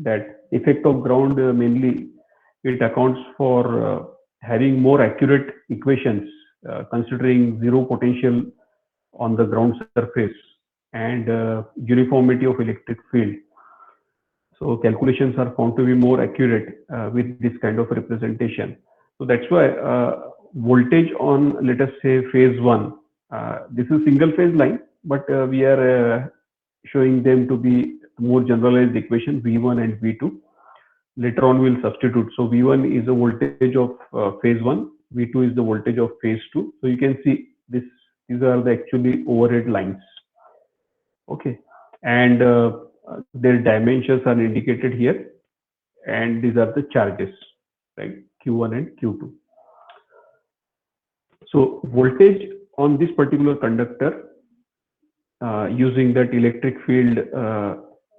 that effect of ground mainly it accounts for having more accurate equations considering zero potential on the ground surface and uniformity of electric field. So calculations are found to be more accurate with this kind of representation. So that's why voltage on, let us say, phase 1, this is single phase line, but we are showing them to be more generalized equation V1 and V2. Later on we'll substitute. So V1 is the voltage of phase 1, V2 is the voltage of phase 2. So you can see this, these are the actually overhead lines. Okay, and their dimensions are indicated here, and these are the charges, right? Q1 and Q2. So voltage on this particular conductor using that electric field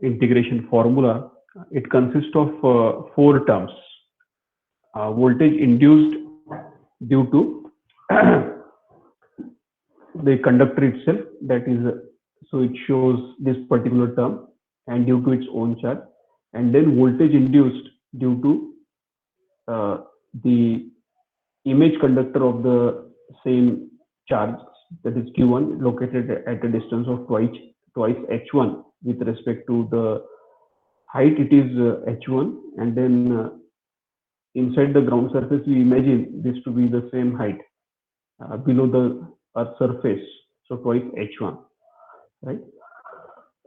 integration formula, it consists of 4 terms. Voltage induced due to the conductor itself, that is, so it shows this particular term, and due to its own charge, and then voltage induced due to the image conductor of the same charge, that is Q1, located at a distance of twice h1 with respect to the height. It is h1, and then inside the ground surface we imagine this to be the same height below the earth surface, so twice h1, right?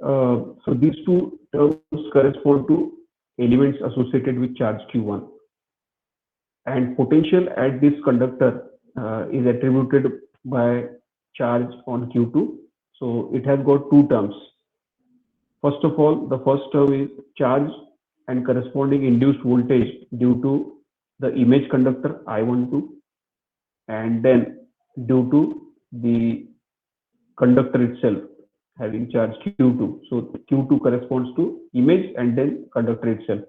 So these 2 terms correspond to elements associated with charge Q1, and potential at this conductor is attributed by charge on Q2. So it has got 2 terms. First of all, the first term is charge and corresponding induced voltage due to the image conductor I12, and then due to the conductor itself having charge Q2. So Q2 corresponds to image and then conductor itself.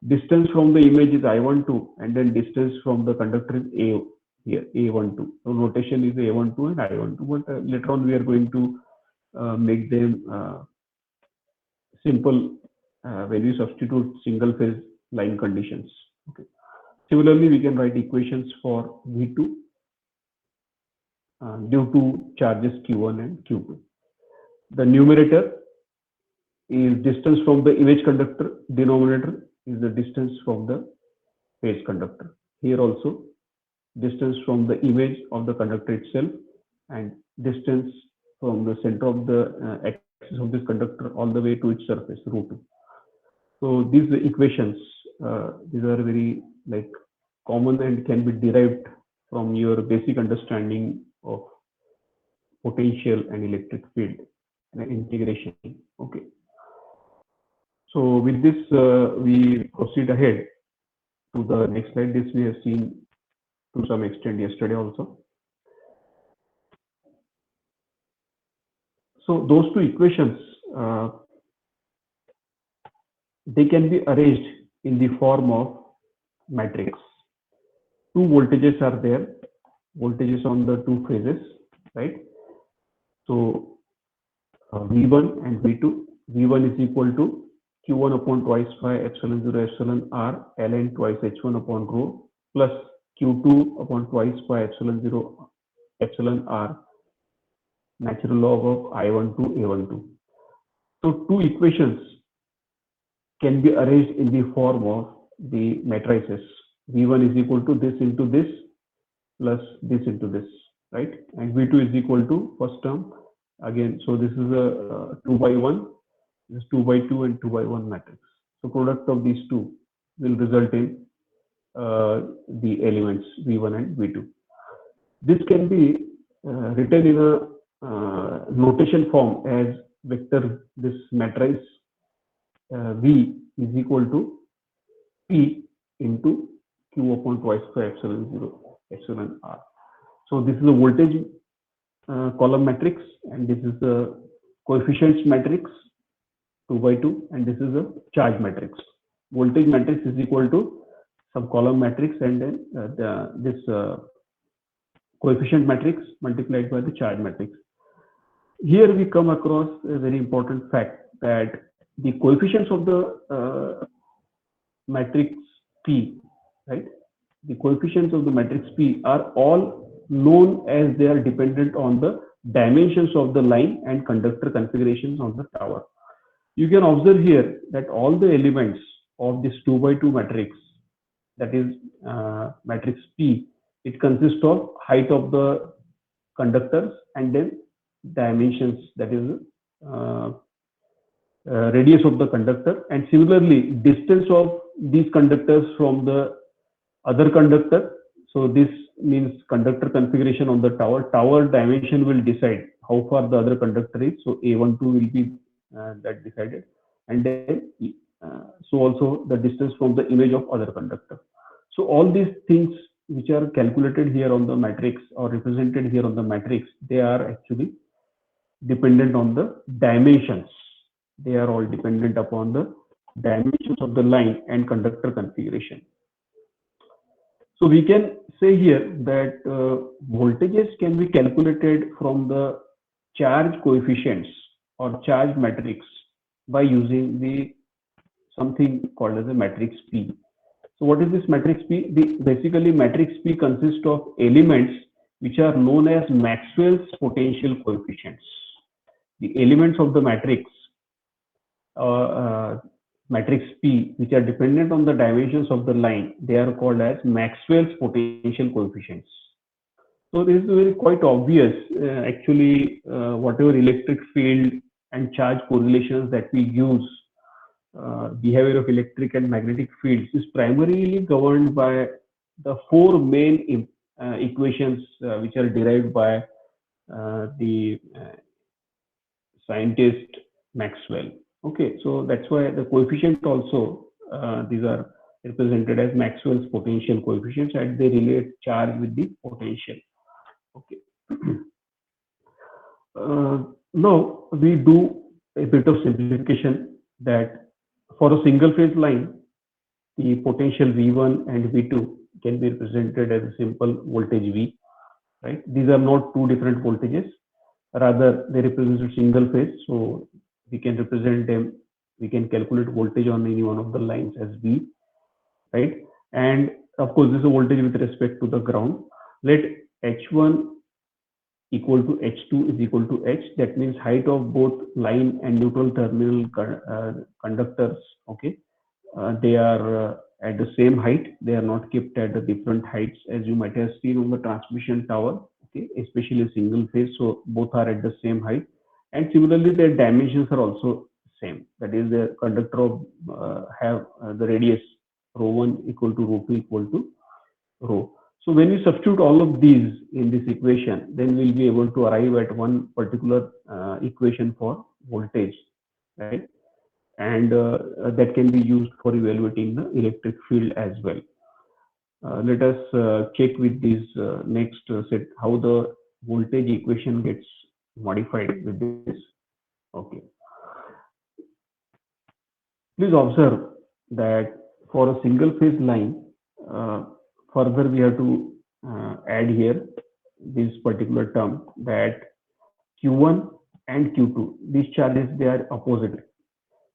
Distance from the image is I12, and then distance from the conductor is A here, A12. So notation is A12 and I12, but later on we are going to make them simple when we substitute single phase line conditions. Okay. Similarly, we can write equations for V2 due to charges Q1 and Q2. The numerator is distance from the image conductor, denominator is the distance from the phase conductor. Here also distance from the image of the conductor itself and distance from the center of the axis of this conductor all the way to its surface, ρ2. So these equations, these are very like common and can be derived from your basic understanding of potential and electric field and integration. Okay. So with this, we proceed ahead to the next slide. This we have seen to some extent yesterday also. So those 2 equations, they can be arranged in the form of matrix. 2 voltages are there, voltages on the 2 phases, right? So V1 and V2. V1 is equal to Q1 upon twice pi epsilon 0 epsilon r ln twice h1 upon rho plus Q2 upon twice pi epsilon 0 epsilon r natural log of I12 A12. So 2 equations can be arranged in the form of the matrices. V1 is equal to this into this plus this into this, right? And V2 is equal to first term again. So this is a 2 by 1, this is 2 by 2 and 2 by 1 matrix. So product of these 2 will result in the elements V1 and V2. This can be written in a notation form as vector, this matrix V is equal to P into Q upon twice pi epsilon 0 epsilon r. So this is a voltage column matrix, and this is the coefficients matrix 2 by 2, and this is a charge matrix. Voltage matrix is equal to some column matrix and then this coefficient matrix multiplied by the charge matrix. Here we come across a very important fact that the coefficients of the matrix P, right? The coefficients of the matrix P are all known as they are dependent on the dimensions of the line and conductor configurations of the tower. You can observe here that all the elements of this 2 by 2 matrix, that is matrix P, it consists of height of the conductors and then dimensions, that is radius of the conductor, and similarly distance of these conductors from the other conductor. So this means conductor configuration on the tower. Tower dimension will decide how far the other conductor is. So A12 will be that decided, and then so also the distance from the image of other conductor. So all these things which are calculated here on the matrix or represented here on the matrix, they are actually dependent on the dimensions. They are all dependent upon the dimensions of the line and conductor configuration. So we can say here that voltages can be calculated from the charge coefficients or charge matrix by using the something called as a matrix P. So what is this matrix P? Basically matrix P consists of elements which are known as Maxwell's potential coefficients. The elements of the matrix matrix P, which are dependent on the dimensions of the line, they are called as Maxwell's potential coefficients. So this is very quite obvious. Actually, whatever electric field and charge correlations that we use, behavior of electric and magnetic fields is primarily governed by the four main equations which are derived by the scientist Maxwell. Okay, so that's why the coefficient also, these are represented as Maxwell's potential coefficients, and they relate charge with the potential. Okay. Now we do a bit of simplification that for a single phase line, the potential V1 and V2 can be represented as a simple voltage V, right? These are not two different voltages, rather they represent a single phase. So we can represent them, we can calculate voltage on any one of the lines as V, right? And of course, this is a voltage with respect to the ground. Let H1 equal to H2 is equal to H. That means height of both line and neutral terminal conductors, okay? They are at the same height. They are not kept at the different heights as you might have seen on the transmission tower, okay? Especially single phase, so both are at the same height. And similarly, their dimensions are also same. That is, the conductor of have the radius ρ1 equal to ρ2 equal to ρ. So when you substitute all of these in this equation, then we'll be able to arrive at one particular equation for voltage, right? And that can be used for evaluating the electric field as well. Let us check with this next set how the voltage equation gets modified with this. Okay. Please observe that for a single phase line, further we have to add here this particular term that Q1 and Q2, these charges, they are opposite.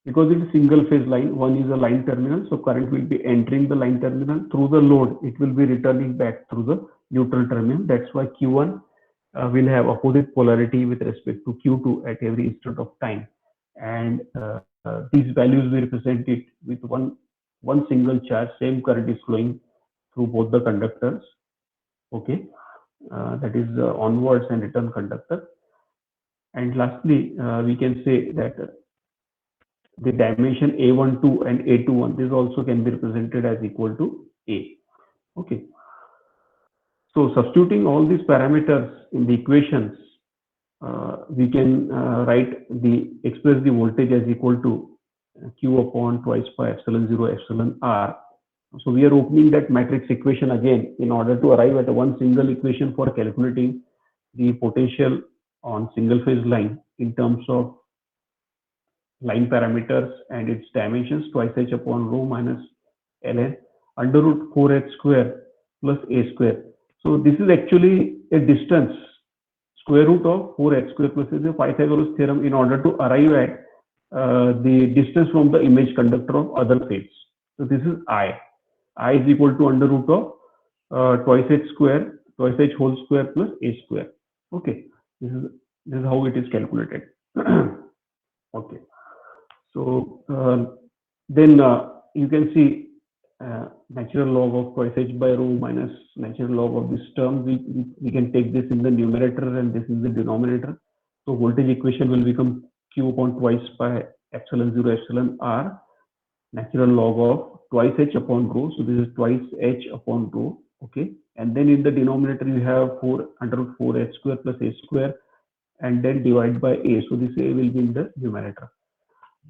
Because it is single phase line, one is a line terminal, so current will be entering the line terminal through the load. It will be returning back through the neutral terminal. That's why Q1 will have opposite polarity with respect to Q2 at every instant of time. And these values we represent it with one single charge, same current is flowing through both the conductors, okay? That is onwards and return conductor. And lastly, we can say that the dimension A12 and A21, this also can be represented as equal to A, okay? So substituting all these parameters in the equations, we can express the voltage as equal to Q upon twice pi epsilon 0 epsilon R. So we are opening that matrix equation again in order to arrive at one single equation for calculating the potential on single phase line in terms of line parameters and its dimensions, twice h upon rho minus ln under root 4h square plus a square. So this is actually a distance, square root of 4h square plus is a Pythagoras theorem in order to arrive at the distance from the image conductor of other phase. So this is I. I is equal to under root of twice h square, twice h whole square plus a square. Okay, this is how it is calculated. Okay, so then you can see natural log of twice h by rho minus natural log of this term. We can take this in the numerator and this is the denominator. So voltage equation will become q upon twice by epsilon 0 epsilon r natural log of twice h upon rho. So this is twice h upon rho. Okay, and then in the denominator you have 4 under root 4 h square plus a square, and then divide by a. So this a will be in the numerator.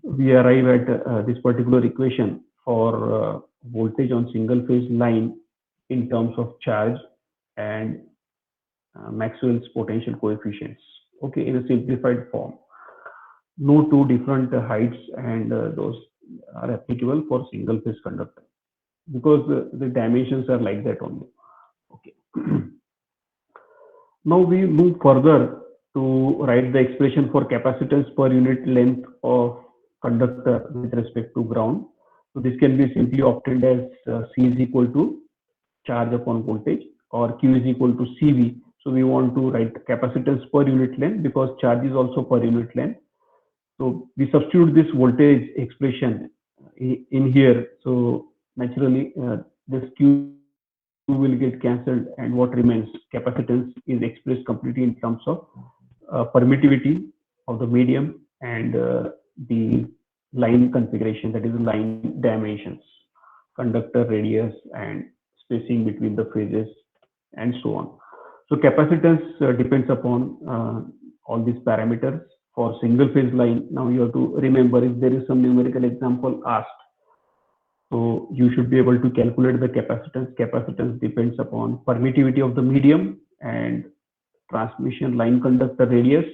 We arrive at this particular equation for voltage on single phase line in terms of charge and Maxwell's potential coefficients. Okay, in a simplified form. No two different heights and those are applicable for single phase conductor because the dimensions are like that only. Okay. Now we move further to write the expression for capacitance per unit length of conductor with respect to ground. So this can be simply obtained as C is equal to charge upon voltage or Q is equal to CV. So we want to write capacitance per unit length because charge is also per unit length. So we substitute this voltage expression in here. So naturally this Q will get cancelled and what remains capacitance is expressed completely in terms of permittivity of the medium and the line configuration, that is line dimensions, conductor radius and spacing between the phases and so on. So capacitance depends upon all these parameters for single phase line. Now you have to remember if there is some numerical example asked, so you should be able to calculate the capacitance. Capacitance depends upon permittivity of the medium and transmission line conductor radius,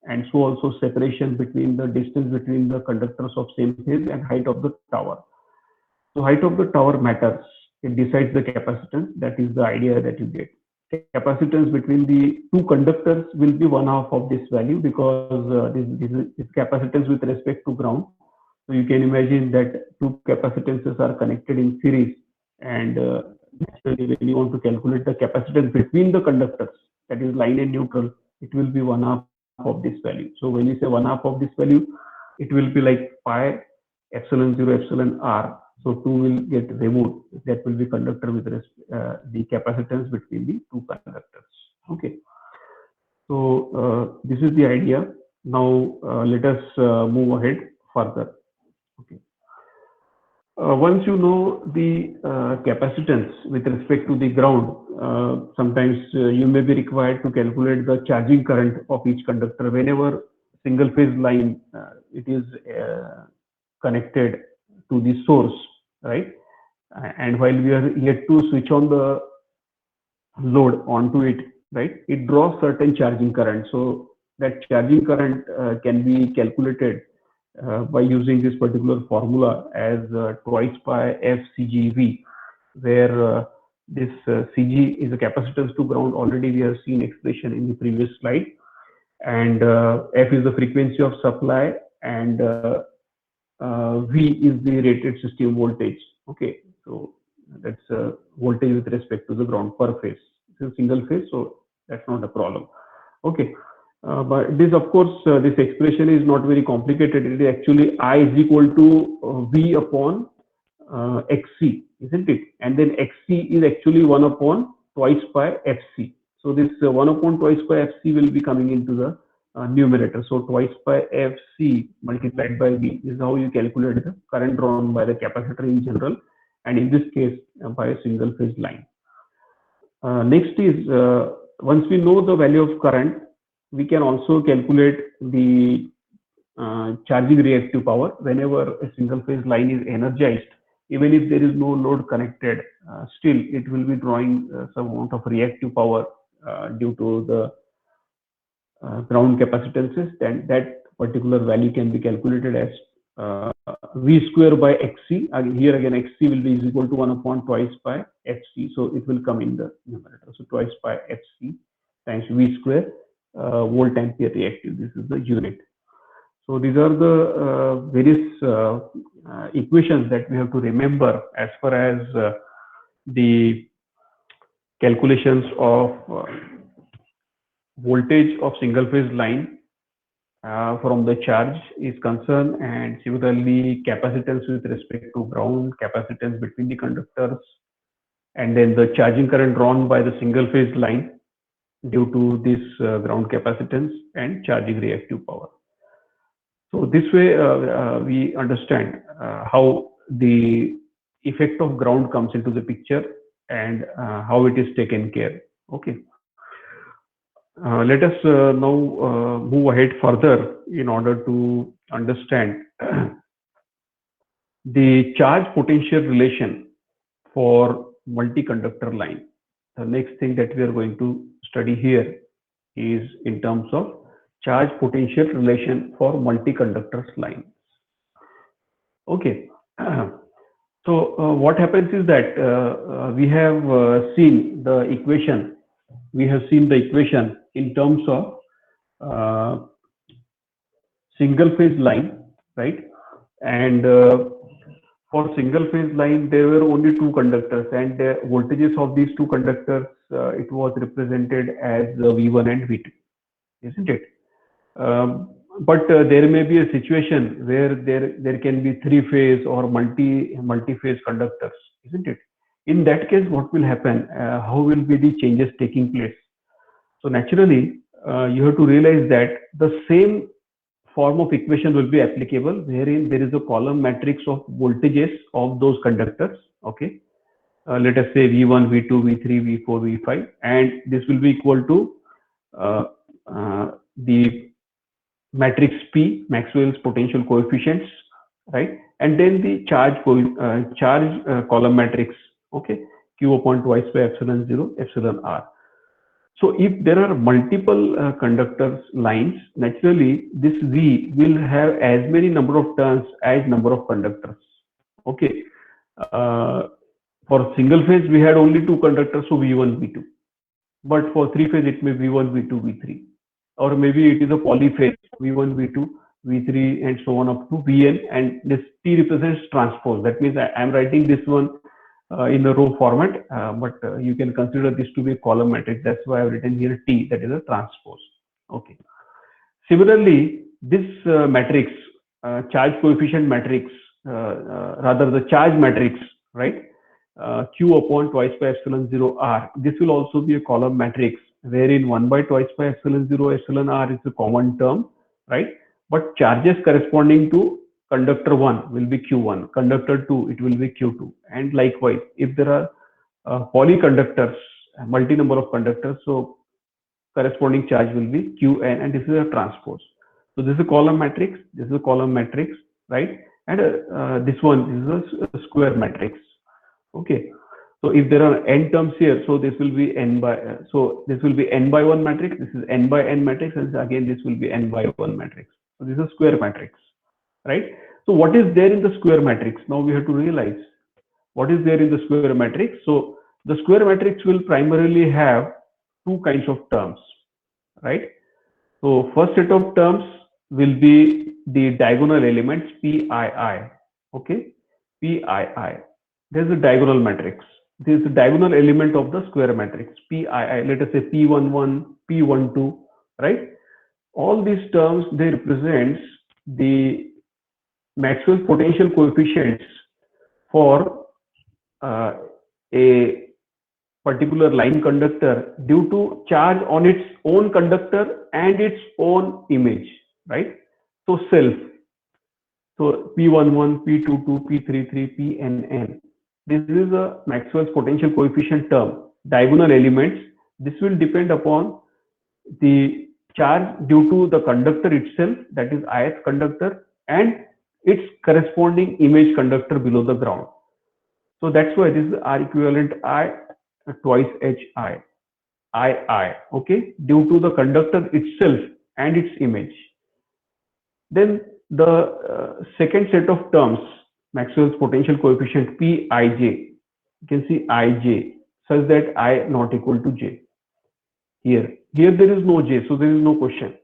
and so also separation between the distance between the conductors of same phase and height of the tower. So height of the tower matters. It decides the capacitance. That is the idea that you get. Capacitance between the two conductors will be 1/2 of this value because this capacitance with respect to ground. So you can imagine that two capacitances are connected in series, and naturally when you want to calculate the capacitance between the conductors, that is line and neutral, it will be 1/2 of this value. So when you say 1/2 of this value, it will be like pi epsilon 0 epsilon r. So 2 will get removed. That will be conductor with the capacitance between the two conductors. Okay. So this is the idea. Now let us move ahead further. Okay. Once you know the capacitance with respect to the ground, sometimes you may be required to calculate the charging current of each conductor. Whenever single phase line it is connected to the source, right? And while we are yet to switch on the load onto it, right? It draws certain charging current. So that charging current can be calculated by using this particular formula as twice pi FCGV, where this CG is a capacitance to ground. Already we have seen expression in the previous slide, and F is the frequency of supply, and V is the rated system voltage. Okay, so that's voltage with respect to the ground per phase. It's a single phase, so that's not a problem. Okay. But this, of course, this expression is not very complicated. It is actually I is equal to V upon XC, isn't it? And then XC is actually 1 upon twice pi FC. So this 1 upon twice pi FC will be coming into the numerator. So twice pi FC multiplied by V is how you calculate the current drawn by the capacitor in general, and in this case by a single phase line. Next is once we know the value of current, we can also calculate the charging reactive power. Whenever a single phase line is energized, even if there is no load connected, still it will be drawing some amount of reactive power due to the ground capacitances, and that particular value can be calculated as V square by XC. Here again, XC will be is equal to 1 upon twice pi FC. So it will come in the numerator. So twice pi FC times V square volt ampere reactive. This is the unit. So these are the various equations that we have to remember as far as the calculations of voltage of single phase line from the charge is concerned, and similarly capacitance with respect to ground, capacitance between the conductors, and then the charging current drawn by the single phase line due to this ground capacitance and charging reactive power. So this way we understand how the effect of ground comes into the picture and how it is taken care. Okay. Let us now move ahead further in order to understand the charge potential relation for multi-conductor line. The next thing that we are going to study here is in terms of charge potential relation for multi-conductor lines. Okay. So what happens is that we have seen the equation. We have seen the equation in terms of single phase line, right? And for single phase line, there were only two conductors, and the voltages of these two conductors, it was represented as V1 and V2, isn't it? But there may be a situation where there can be three-phase or multi-phase conductors, isn't it? In that case, what will happen? How will be the changes taking place? So naturally, you have to realize that the same form of equation will be applicable, wherein there is a column matrix of voltages of those conductors. Okay, let us say V1, V2, V3, V4, V5, and this will be equal to the matrix P, Maxwell's potential coefficients, right? And then the charge column matrix, okay, Q upon 2 by epsilon 0 epsilon R. So if there are multiple conductors lines, naturally this V will have as many number of turns as number of conductors. Okay. For single phase, we had only two conductors, so V1, V2. But for three phase, it may be V1, V2, V3. Or maybe it is a polyphase, V1, V2, V3, and so on up to Vn, and this T represents transpose. That means I am writing this one in a row format, but you can consider this to be a column matrix. That's why I've written here T, that is a transpose. Okay. Similarly, this matrix, charge coefficient matrix, rather the charge matrix, right? Q upon twice by epsilon 0 R. This will also be a column matrix, wherein 1 by twice by epsilon 0 epsilon R is a common term, right? But charges corresponding to conductor 1 will be Q1, conductor 2 it will be Q2, and likewise if there are polyconductors, multi number of conductors, so corresponding charge will be Qn, and this is a transpose. So this is a column matrix, this is a column matrix, right? And this one is a square matrix. Okay. So if there are n terms here, so this will be n by this will be n by 1 matrix, this is n by n matrix, and again this will be n by 1 matrix. So this is a square matrix, right? So what is there in the square matrix? Now we have to realize what is there in the square matrix. So the square matrix will primarily have two kinds of terms, right? So first set of terms will be the diagonal elements PII. Okay, PII. There's a diagonal matrix. This is the diagonal element of the square matrix PII. Let us say P11, P12, right? All these terms, they represent the Maxwell's potential coefficients for a particular line conductor due to charge on its own conductor and its own image, right? So self. So P11, P22, P33, PNN. This is a Maxwell's potential coefficient term, diagonal elements. This will depend upon the charge due to the conductor itself, that is ith conductor, and its corresponding image conductor below the ground. So that's why this is R equivalent I twice HI, II, okay, due to the conductor itself and its image. Then the second set of terms, Maxwell's potential coefficient Pij, you can see Ij such that I not equal to J. Here there is no J, so there is no question.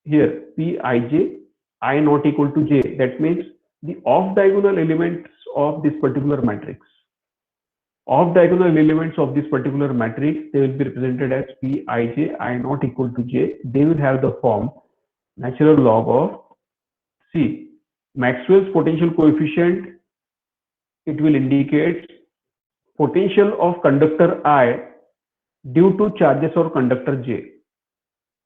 Here Pij, I not equal to J, that means the off diagonal elements of this particular matrix. Off diagonal elements of this particular matrix, they will be represented as Pij I not equal to j. They will have the form natural log of C. Maxwell's potential coefficient, it will indicate potential of conductor I due to charges on conductor J,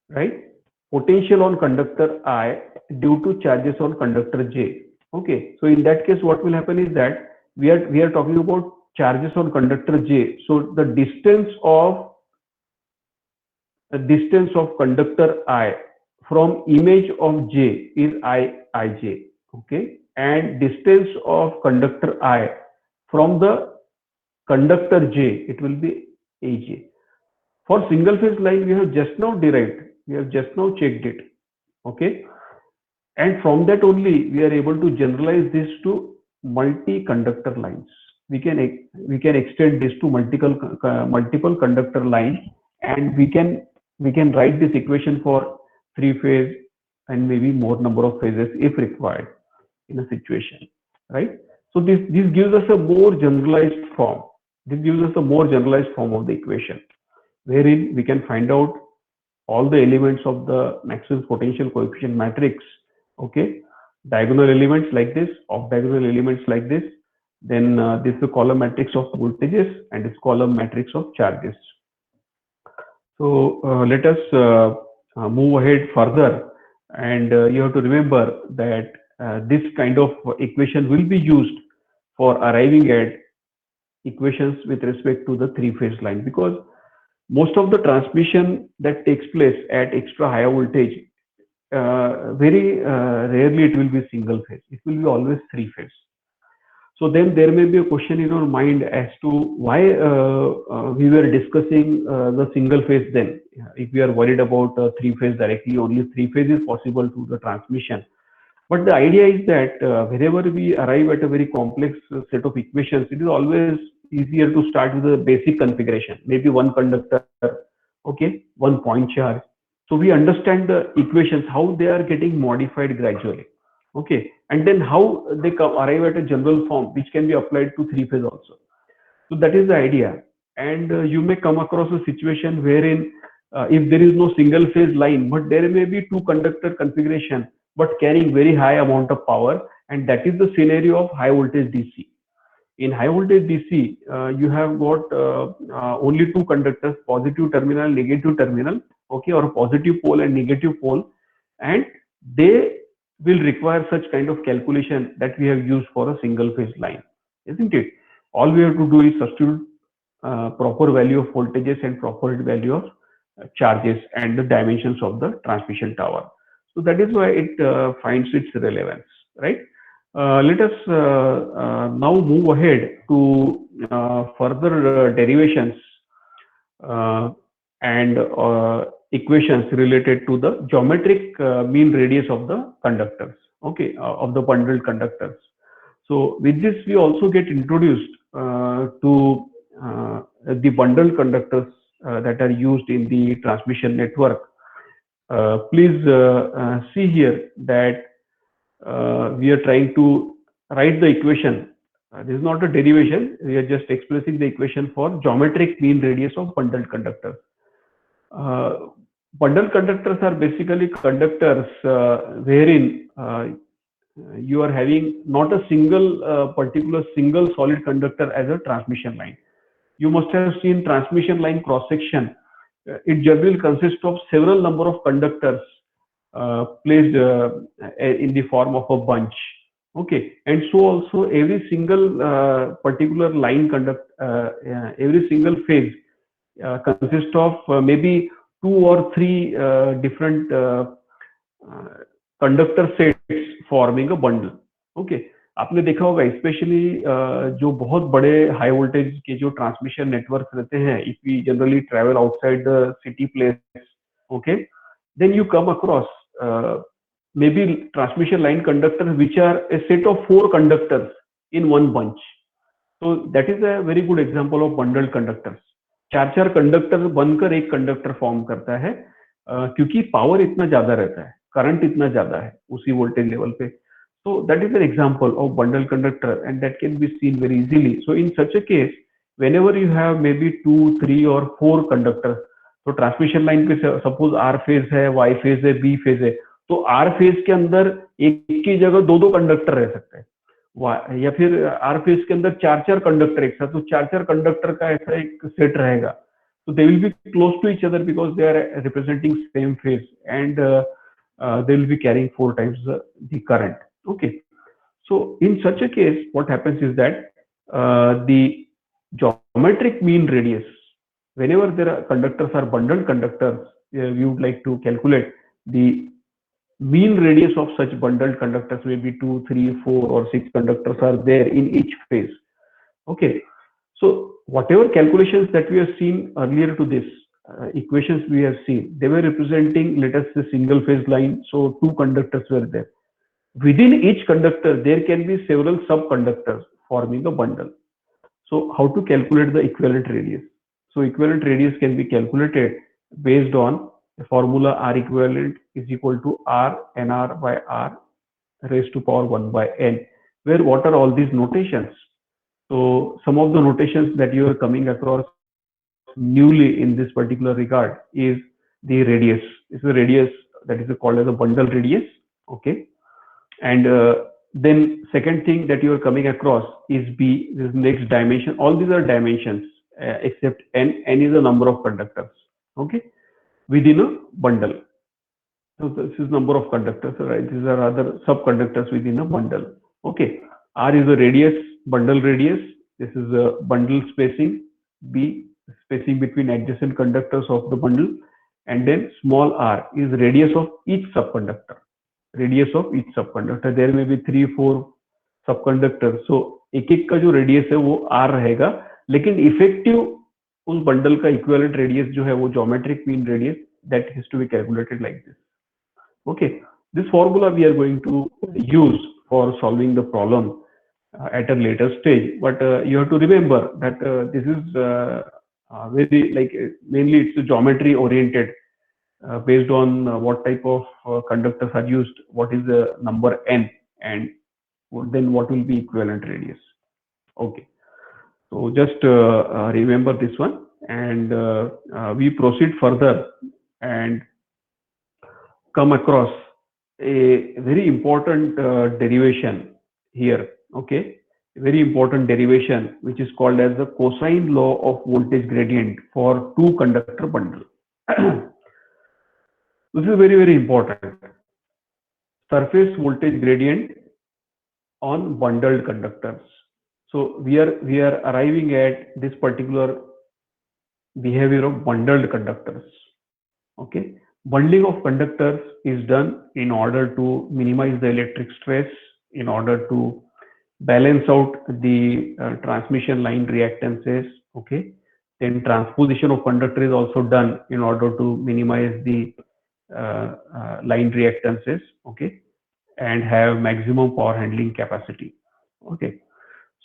right? Potential on conductor I due to charges on conductor J. Okay, so in that case, what will happen is that we are talking about charges on conductor J. So the distance of conductor I from image of J is Ij. Okay, and distance of conductor I from the conductor J, it will be Aj. For single phase line, we have just now derived, we have just now checked it. Okay, and from that only we are able to generalize this to multi-conductor lines. We can extend this to multiple conductor lines, and we can write this equation for 3-phase and maybe more number of phases if required in a situation, right? So this gives us a more generalized form. This gives us a more generalized form of the equation, wherein we can find out all the elements of the Maxwell's potential coefficient matrix. Okay, diagonal elements like this, off diagonal elements like this. Then this is the column matrix of voltages and this column matrix of charges. So let us move ahead further, and you have to remember that this kind of equation will be used for arriving at equations with respect to the 3-phase line, because most of the transmission that takes place at extra higher voltage, very rarely it will be single phase. It will be always 3-phase. So then there may be a question in our mind as to why we were discussing the single phase then. If we are worried about 3-phase directly, only 3-phase is possible to the transmission. But the idea is that whenever we arrive at a very complex set of equations, it is always easier to start with a basic configuration, maybe one conductor, okay, one point charge. So we understand the equations, how they are getting modified gradually, okay, and then how they arrive at a general form which can be applied to 3-phase also. So that is the idea. And you may come across a situation wherein if there is no single phase line, but there may be 2-conductor configuration but carrying very high amount of power, and that is the scenario of high voltage DC. In high voltage DC, you have got only 2 conductors, positive terminal, negative terminal, okay, or positive pole and negative pole, and they will require such kind of calculation that we have used for a single phase line, isn't it? All we have to do is substitute proper value of voltages and proper value of charges and the dimensions of the transmission tower. So that is why it finds its relevance, right? Let us now move ahead to further derivations and equations related to the geometric mean radius of the conductors, okay, of the bundled conductors. So with this, we also get introduced to the bundled conductors that are used in the transmission network. Please see here that we are trying to write the equation. This is not a derivation. We are just expressing the equation for geometric mean radius of bundled conductors. Bundled conductors are basically conductors wherein you are having not a single particular single solid conductor as a transmission line. You must have seen transmission line cross section. It generally consists of several number of conductors placed in the form of a bunch, okay, and so also every single particular line every single phase consists of maybe 2 or 3 different conductor sets forming a bundle, okay. आपने देखा होगा specially जो बहुत बड़े high voltage के जो transmission network रहते हैं, if we generally travel outside the city place, okay, then you come across maybe transmission line conductors which are a set of 4 conductors in one bunch. So that is a very good example of bundled conductors. 4 conductor बनकर एक conductor form करता है क्योंकि power इतना ज्यादा रहता है, current इतना ज्यादा है उसी वोल्टेज लेवल पे. So that is an example of bundle conductor, and that can be seen very easily. So in such a case, whenever you have maybe two, three, or four conductors, तो transmission line पे suppose R phase है, Y phase है, B phase है, तो R phase के अंदर एक की जगह दो दो कंडक्टर रह सकते हैं, या फिर आर फेज के अंदर चार चार कंडक्टर एक साथ, तो चार चार कंडक्टर का ऐसा एक सेट रहेगा. तो they will be close to each other because they are representing same phase, and they will be carrying four times the current. Okay, so in such a case, what happens is that the geometric mean radius, whenever there are conductors are bundled conductors, we would like to calculate the mean radius of such bundled conductors. Maybe 2, 3, 4, or 6 conductors are there in each phase. Okay, so whatever calculations that we have seen earlier to this, equations we have seen, they were representing, let us say, single phase line. So two conductors were there. Within each conductor there can be several subconductors forming a bundle. So how to calculate the equivalent radius? So equivalent radius can be calculated based on the formula R equivalent is equal to R nr by R raised to power 1 by n, where what are all these notations? So some of the notations that you are coming across newly in this particular regard is the radius. It's the radius that is called as a bundle radius. Okay, and then second thing that you are coming across is B, this next dimension. All these are dimensions except n. N is the number of conductors, okay, within a bundle. So this is number of conductors, right? These are other subconductors within a bundle. Okay, R is the radius, bundle radius. This is a bundle spacing. B, spacing between adjacent conductors of the bundle, and then small r is radius of each subconductor. Radius of each subconductor, there may be 3, 4 subconductors, so एक एक का जो radius है वो r रहेगा, लेकिन effective उस bundle का इक्विवेलेंट रेडियस जो है वो geometric mean radius, that has to be calculated like this. Okay, this formula we are going to use for solving the problem at a later stage, but you have to remember that this is very mainly it's geometry oriented, based on what type of conductors are used, what is the number n, and then what will be equivalent radius. Okay, so just remember this one, and we proceed further and come across a very important derivation here. Okay, very important derivation which is called as the cosine law of voltage gradient for two conductor bundle. This is very, very important. Surface voltage gradient on bundled conductors. So we are arriving at this particular behavior of bundled conductors. Okay, bundling of conductors is done in order to minimize the electric stress, in order to balance out the transmission line reactances. Okay, then transposition of conductor is also done in order to minimize the line reactances. Okay, and have maximum power handling capacity. Okay,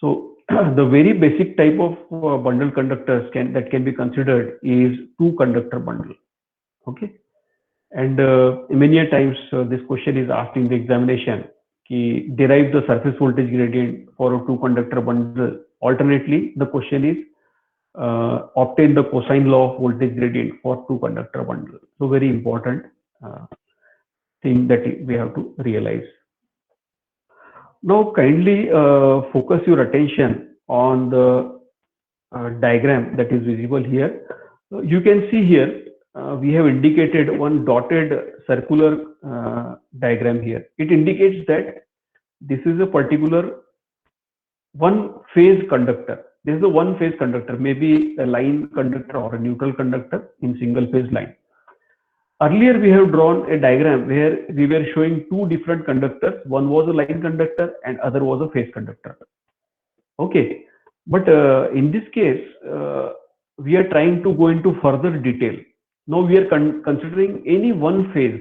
so the very basic type of bundle conductors that can be considered is two conductor bundle. Okay, and many a times this question is asked in the examination, derive the surface voltage gradient for a two conductor bundle. Alternately, the question is obtain the cosine law of voltage gradient for two conductor bundle. So very important thing that we have to realize. Now kindly focus your attention on the diagram that is visible here. You can see here we have indicated one dotted circular diagram here. It indicates that this is a particular one phase conductor. This is a one phase conductor, maybe a line conductor or a neutral conductor in single phase line. Earlier we have drawn a diagram where we were showing two different conductors. One was a line conductor and other was a phase conductor. Okay, but in this case we are trying to go into further detail. Now we are considering any one phase,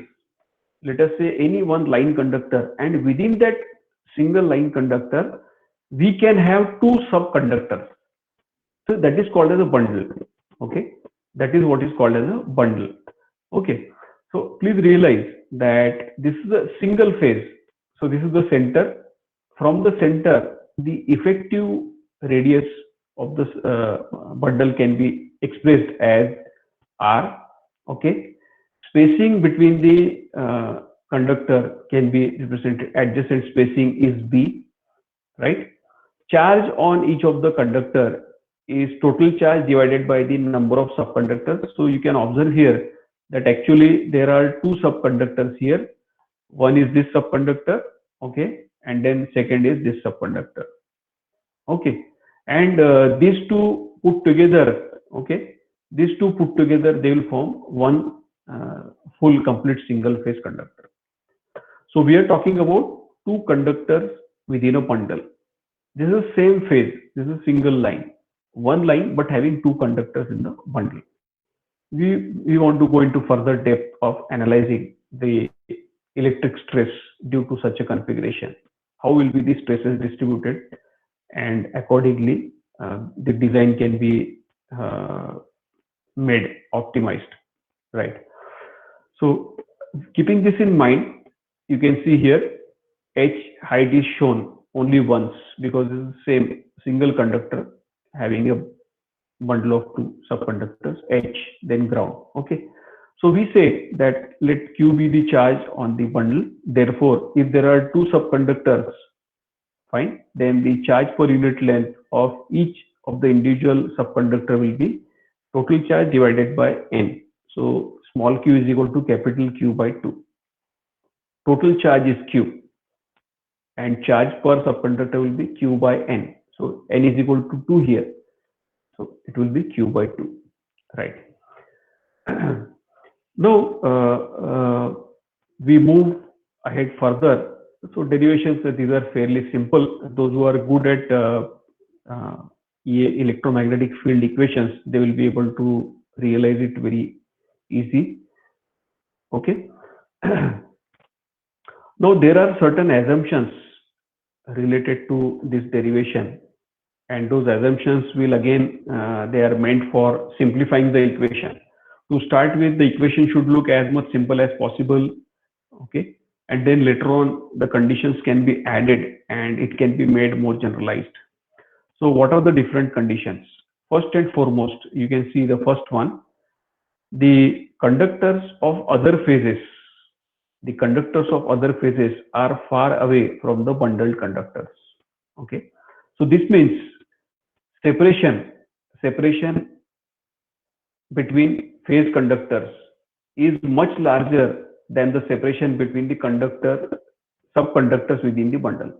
let us say any one line conductor, and within that single line conductor we can have two subconductors. So that is called as a bundle. Okay, that is what is called as a bundle. Okay, so please realize that this is a single phase. So this is the center. From the center, the effective radius of this bundle can be expressed as R. Okay. Spacing between the conductor can be represented. Adjacent spacing is B, right? Charge on each of the conductor is total charge divided by the number of subconductors. So you can observe here that actually there are two subconductors here. One is this subconductor, okay, and then second is this subconductor, okay, and these two put together, okay, these two put together they will form one full complete single phase conductor. So we are talking about two conductors within a bundle. This is same phase. This is single line, one line, but having two conductors in the bundle. We want to go into further depth of analyzing the electric stress due to such a configuration. How will be the stresses distributed, and accordingly the design can be made optimized, right? So keeping this in mind, you can see here H height is shown only once because it is the same single conductor having a bundle of two subconductors, H, then ground. Okay. So we say that let Q be the charge on the bundle. Therefore, if there are two subconductors, fine, then the charge per unit length of each of the individual subconductor will be total charge divided by N. So small q is equal to capital Q by 2. Total charge is Q and charge per subconductor will be Q by N. So N is equal to 2 here. So it will be Q by 2, right? Now we move ahead further. So derivations, these are fairly simple. Those who are good at electromagnetic field equations, they will be able to realize it very easy. Okay. Now there are certain assumptions related to this derivation, and those assumptions will again they are meant for simplifying the equation. To start with, the equation should look as much simple as possible, okay, and then later on the conditions can be added and it can be made more generalized. So what are the different conditions? First and foremost, you can see the first one, the conductors of other phases. The conductors of other phases are far away from the bundled conductors. Okay, so this means separation between phase conductors is much larger than the separation between the conductor subconductors within the bundle.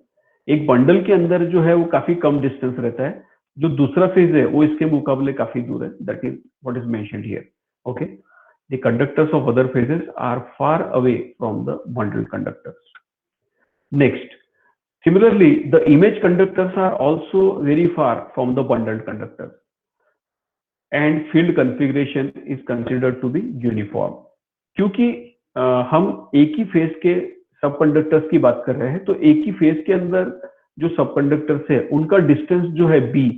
एक bundle के अंदर जो है वो काफी कम distance रहता है, जो दूसरा फेज है वो इसके मुकाबले काफी दूर है. That is what is mentioned here. Okay, the conductors of other phases are far away from the bundled conductors. Next, similarly the image conductors are also very far from the bundled conductors and field configuration is considered to be uniform. क्योंकि हम एक ही phase के सब conductors की बात कर रहे हैं, तो एक ही फेज के अंदर जो सब कंडक्टर्स है उनका डिस्टेंस जो है b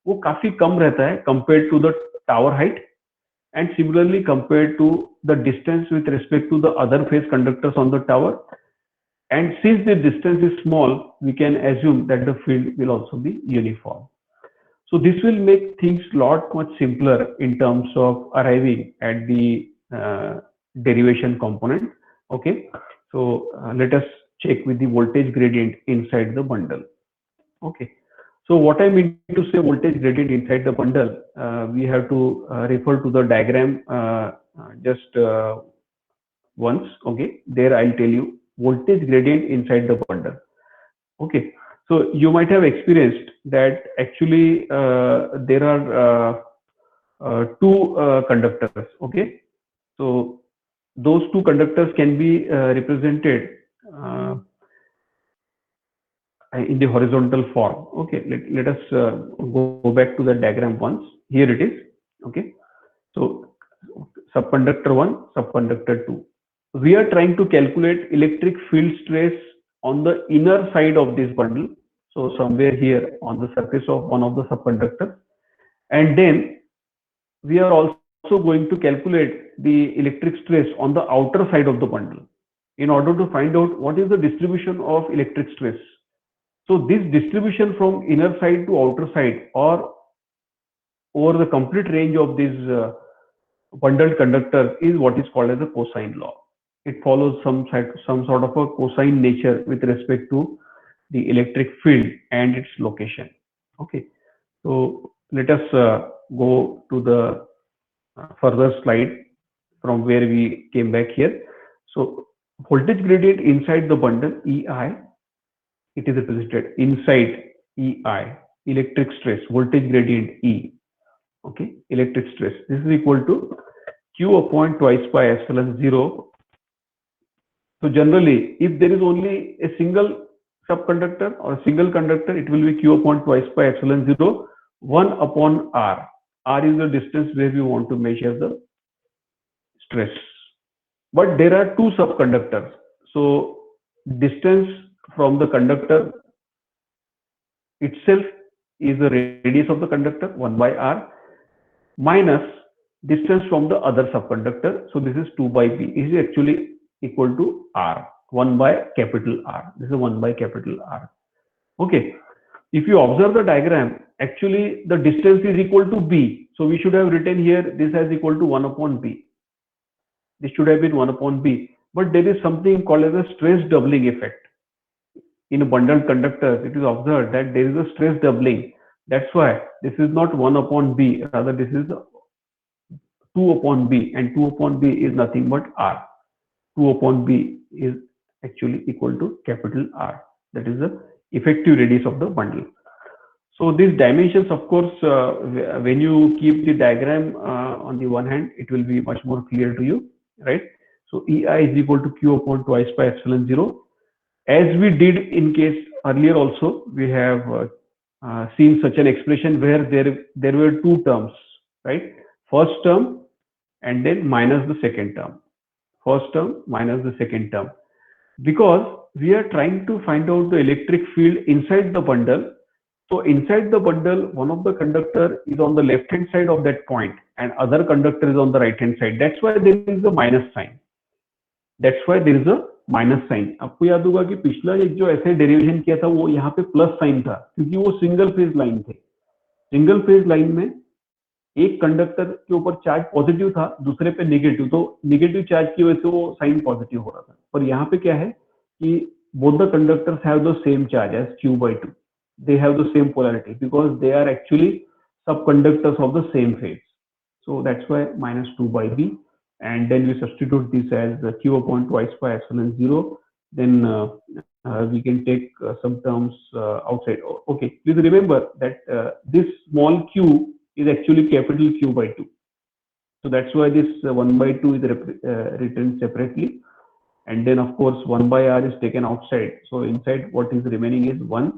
वो काफी कम रहता है compare to the tower height and similarly compare to the distance with respect to the other phase conductors on the tower. And since the distance is small, we can assume that the field will also be uniform. So this will make things much simpler in terms of arriving at the derivation component. Okay, so let us check with the voltage gradient inside the bundle. Okay, so what I mean to say voltage gradient inside the bundle, we have to refer to the diagram just once. Okay, there I'll tell you voltage gradient inside the bundle. Okay, so you might have experienced that actually there are two conductors. Okay, so those two conductors can be represented in the horizontal form. Okay, let us go back to the diagram once. Here it is. Okay, so subconductor 1, subconductor 2. We are trying to calculate electric field stress on the inner side of this bundle, so somewhere here on the surface of one of the subconductors, and then we are also going to calculate the electric stress on the outer side of the bundle in order to find out what is the distribution of electric stress. So this distribution from inner side to outer side or over the complete range of these bundled conductors is what is called as a cosine law. It follows some sort of a cosine nature with respect to the electric field and its location. Okay, so let us go to the further slide from where we came back here. So voltage gradient inside the bundle EI, it is represented inside EI, electric stress, voltage gradient E. Okay, electric stress. This is equal to Q upon twice pi epsilon 0. So generally, if there is only a single subconductor or a single conductor, it will be Q upon twice pi epsilon 0, 1 upon R. R is the distance where we want to measure the stress. But there are two subconductors. So distance from the conductor itself is the radius of the conductor, 1 by R, minus distance from the other subconductor. So this is 2 by B. Is actually equal to R, 1 by capital R. This is 1 by capital R. Okay. If you observe the diagram, actually the distance is equal to B. So we should have written here this as equal to 1 upon B. This should have been 1 upon B. But there is something called as a stress doubling effect. In bundled conductors, it is observed that there is a stress doubling. That's why this is not 1 upon B, rather this is 2 upon B, and 2 upon B is nothing but R. 2 upon B is actually equal to capital R. That is the effective radius of the bundle. So these dimensions, of course, when you keep the diagram on the one hand, it will be much more clear to you, right? So EI is equal to Q upon twice pi epsilon 0. As we did in case earlier also, we have seen such an expression where there were two terms, right? First term and then minus the second term. First term minus the second term. Because we are trying to find out the electric field inside the bundle. So inside the bundle, one of the conductor is on the left hand side of that point and other conductor is on the right hand side. That's why there is a minus sign. That's why there is a minus sign. आपको याद होगा कि पिछला एक जो ऐसे derivation किया था वो यहाँ पे प्लस साइन था क्योंकि वो सिंगल फेज लाइन थे. सिंगल फेज लाइन में एक कंडक्टर के ऊपर चार्ज पॉजिटिव था, दूसरे पे नेगेटिव, तो नेगेटिव चार्ज की वजह से वो साइन पॉजिटिव हो रहा था. पर यहाँ पे क्या है कि both the conductors have the same charge as Q by 2. They have the same polarity because they are actually subconductors of the same phase. So that's why minus 2 by B. And then we substitute this as Q upon twice pi epsilon 0. Then we can take some terms outside. Okay, please remember that this small q is actually capital Q by 2. So that's why this 1 by 2 is written separately. And then of course 1 by R is taken outside. So inside what is remaining is 1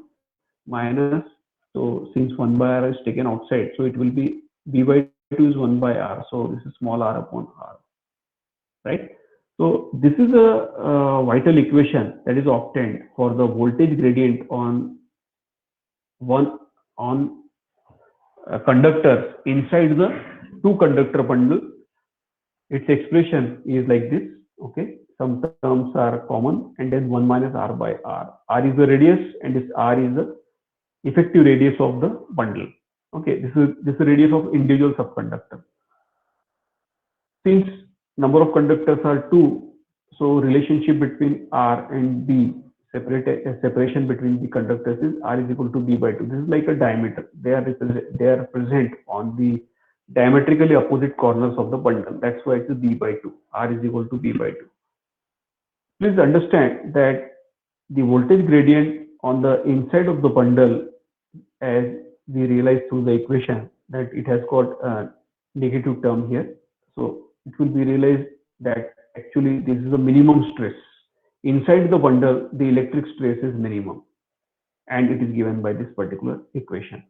minus. So since 1 by R is taken outside, so it will be B by 2 is 1 by R. So this is small r upon R. Right. So this is a vital equation that is obtained for the voltage gradient on conductors inside the two conductor bundle. Its expression is like this. Okay, some terms are common and then 1 minus R by R. R is the radius and this R is the effective radius of the bundle. Okay, this is the radius of individual subconductor. Since number of conductors are 2, so relationship between R and B, separation between the conductors is R is equal to B by 2. This is like a diameter. They are present on the diametrically opposite corners of the bundle. That's why it's B by 2. R is equal to B by 2. Please understand that the voltage gradient on the inside of the bundle, as we realize through the equation, that it has got a negative term here. So it will be realized that actually this is the minimum stress. Inside the bundle, the electric stress is minimum, and it is given by this particular equation.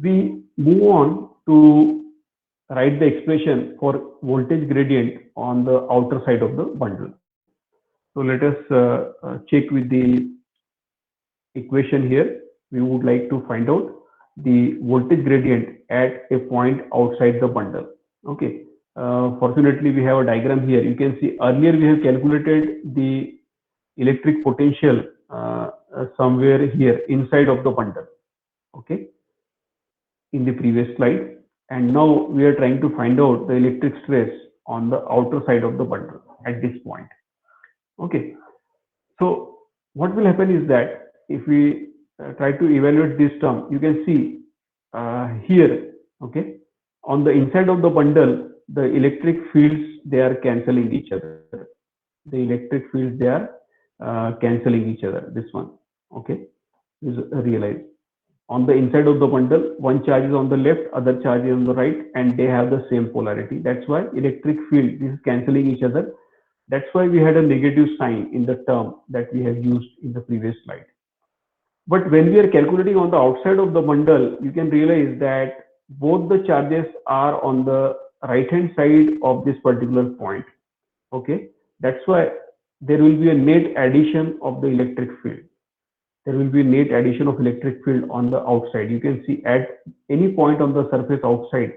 We move on to write the expression for voltage gradient on the outer side of the bundle. So let us check with the equation here. We would like to find out the voltage gradient at a point outside the bundle. Okay. fortunately we have a diagram here. You can see earlier we have calculated the electric potential somewhere here inside of the bundle, okay, in the previous slide. And now we are trying to find out the electric stress on the outer side of the bundle at this point. Okay, so what will happen is that if we try to evaluate this term, you can see here, okay, on the inside of the bundle, the electric fields, they are cancelling each other. The electric fields, they are cancelling each other. This one, okay, is realized. On the inside of the bundle, one charge is on the left, other charge is on the right, and they have the same polarity. That's why electric field is cancelling each other. That's why we had a negative sign in the term that we have used in the previous slide. But when we are calculating on the outside of the bundle, you can realize that both the charges are on the right hand side of this particular point. Okay, that's why there will be a net addition of the electric field. There will be a net addition of electric field on the outside. You can see at any point on the surface outside,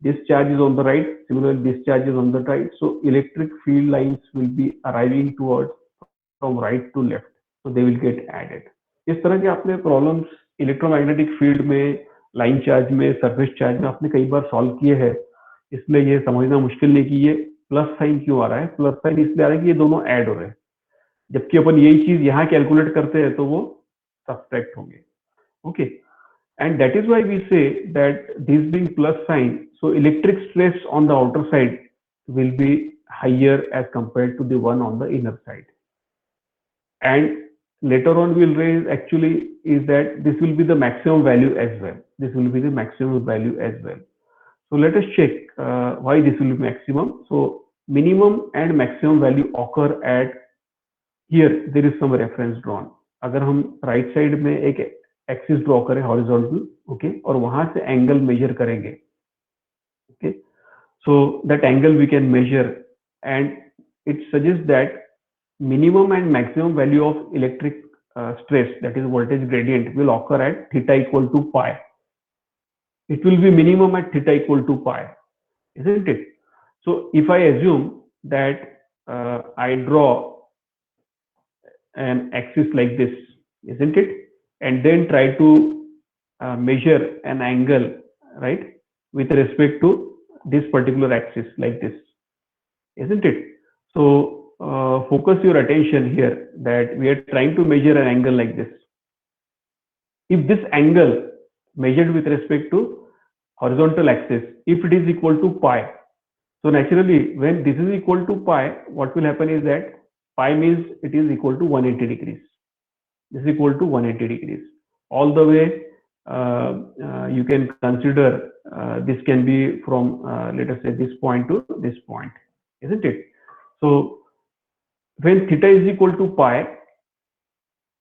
this charge is on the right, similarly this charge is on the right. So electric field lines will be arriving towards from right to left. So they will get added. इस तरह के आपने problems electromagnetic field में, line charge में, surface charge में आपने कई बार solve किए हैं, इसलिए ये समझना मुश्किल नहीं कि ये प्लस साइन क्यों आ रहा है. प्लस साइन इसलिए आ रहा है कि ये दोनों ऐड हो रहे हैं, जबकि अपन यही चीज यहाँ कैलकुलेट करते हैं तो वो सब्ट्रैक्ट होंगे. Okay, and that is why we say that this being plus sign, so electric stress on the outer side will be higher as compared to the one on the inner side. And later on we'll raise actually is that this will be the maximum value as well. This will be the maximum value as well. So let us check why this will be maximum. So minimum and maximum value occur at here. There is some reference drawn. अगर हम right side में एक axis draw करें horizontal, okay, और वहां से angle measure करेंगे, okay, so that angle we can measure and it suggest that minimum and maximum value of electric stress, that is voltage gradient, will occur at theta equal to pi. It will be minimum at theta equal to pi, isn't it? So if I assume that I draw an axis like this, isn't it, and then try to measure an angle, right, with respect to this particular axis like this, isn't it? So focus your attention here that we are trying to measure an angle like this. If this angle measured with respect to horizontal axis, if it is equal to pi, so naturally when this is equal to pi, what will happen is that pi means it is equal to 180 degrees. This is equal to 180 degrees. All the way you can consider this can be from let us say this point to this point, isn't it? So when theta is equal to pi,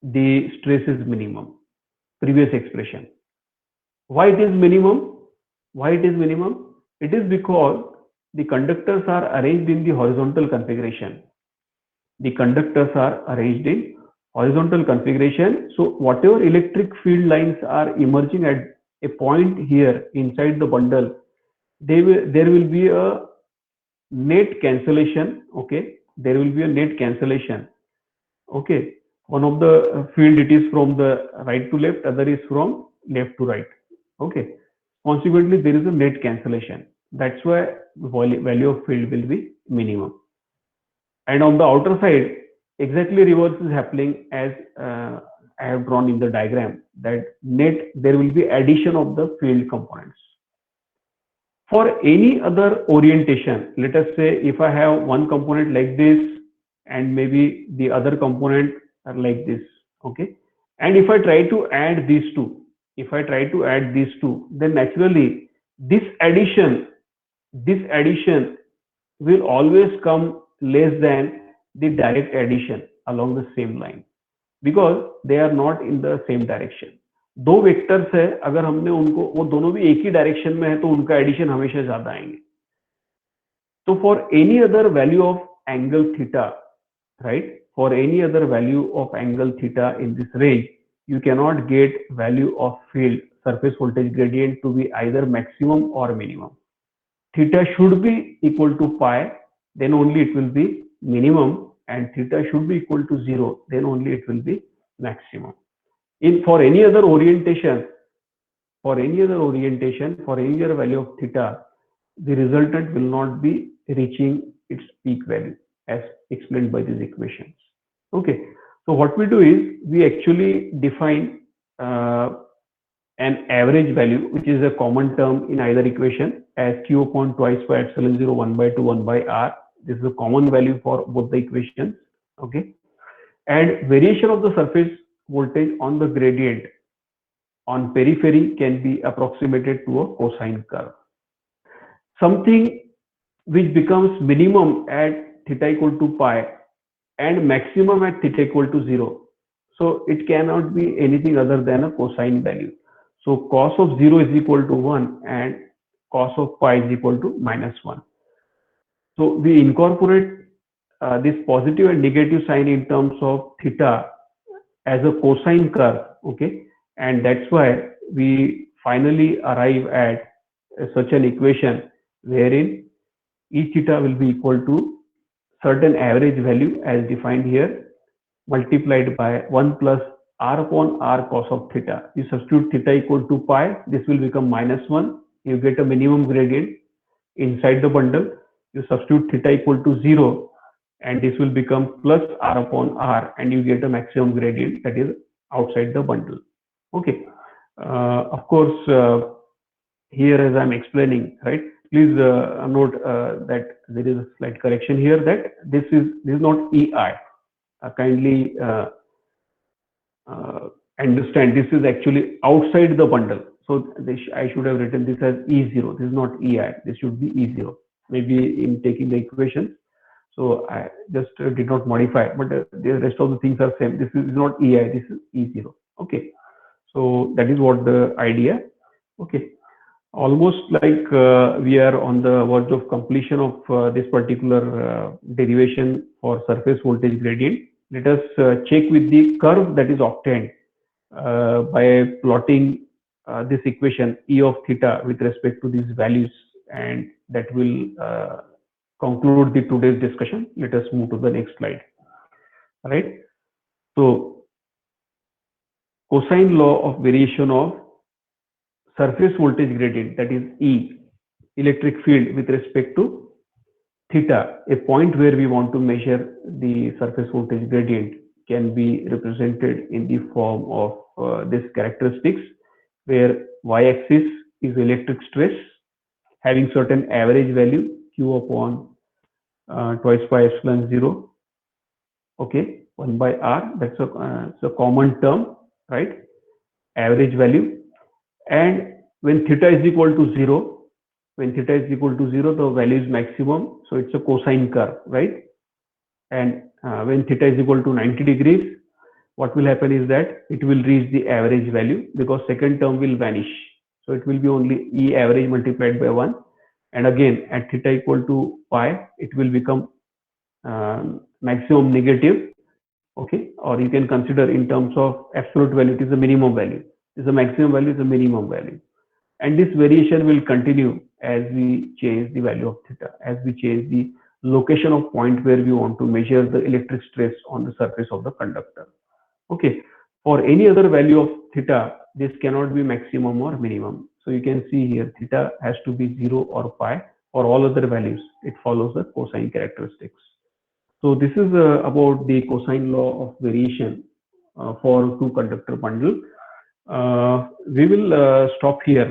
the stress is minimum. Previous expression. Why it is minimum? Why it is minimum? It is because the conductors are arranged in the horizontal configuration. The conductors are arranged in horizontal configuration. So whatever electric field lines are emerging at a point here inside the bundle, there will be a net cancellation. Okay, there will be a net cancellation. Okay, one of the field it is from the right to left, other is from left to right. Okay, consequently there is a net cancellation. That's why the value of field will be minimum. And on the outer side, exactly reverse is happening as I have drawn in the diagram, that net there will be addition of the field components. For any other orientation, let us say if I have one component like this and maybe the other component are like this, okay, and if I try to add these two, then naturally this addition will always come less than the direct addition along the same line, because they are not in the same direction. दो vectors है, अगर हमने उनको, वो दोनों भी एक ही direction में है, तो उनका एडिशन हमेशा ज्यादा आएंगे. तो for any other value of angle theta, right, for any other value of angle theta in this range, you cannot get value of field surface voltage gradient to be either maximum or minimum. theta should be equal to pi, then only it will be minimum, and theta should be equal to 0, then only it will be maximum. For any other orientation, for any other value of theta, the resultant will not be reaching its peak value as explained by these equations. Okay, so what we do is we actually define an average value, which is a common term in either equation, as q upon twice pi epsilon 0 1 by 2 1 by r. This is a common value for both the equations. Okay, and variation of the surface voltage on the gradient on periphery can be approximated to a cosine curve. Something which becomes minimum at theta equal to pi and maximum at theta equal to 0. So it cannot be anything other than a cosine value. So cos of 0 is equal to 1 and cos of pi is equal to -1. So we incorporate this positive and negative sign in terms of theta as a cosine curve. Okay, and that's why we finally arrive at such an equation wherein E theta will be equal to certain average value as defined here, multiplied by 1 plus r upon r cos of theta. You substitute theta equal to pi, this will become -1. You get a minimum gradient inside the bundle. You substitute theta equal to 0, and this will become plus r upon r, and you get a maximum gradient that is outside the bundle. Okay, of course, here as I'm explaining, right? Please note that there is a slight correction here, that this is not EI. Kindly understand this is actually outside the bundle. So I should have written this as E0. This is not EI. This should be E0. Maybe in taking the equation. So I just did not modify, but the rest of the things are same. This is not EI. This is E0. Okay. So that is what the idea. Okay. Almost like we are on the verge of completion of this particular derivation for surface voltage gradient. Let us check with the curve that is obtained by plotting this equation E of theta with respect to these values, and that will conclude the today's discussion. Let us move to the next slide. All right. So cosine law of variation of surface voltage gradient, that is E, electric field with respect to theta, a point where we want to measure the surface voltage gradient, can be represented in the form of this characteristics, where y-axis is electric stress having certain average value q upon twice pi epsilon 0, okay, 1 by r. That's a common term, right? Average value. And when theta is equal to 0, the value is maximum, so it's a cosine curve, right? And when theta is equal to 90 degrees, what will happen is that it will reach the average value, because second term will vanish. So it will be only E average multiplied by 1. And again, at theta equal to pi, it will become maximum negative. Okay, or you can consider in terms of absolute value, it is a minimum value. It is a maximum value, it is a minimum value. And this variation will continue as we change the value of theta, as we change the location of point where we want to measure the electric stress on the surface of the conductor. Okay, for any other value of theta, this cannot be maximum or minimum. So you can see here theta has to be 0 or pi. For all other values, it follows the cosine characteristics. So this is about the cosine law of variation for two conductor bundle. We will stop here.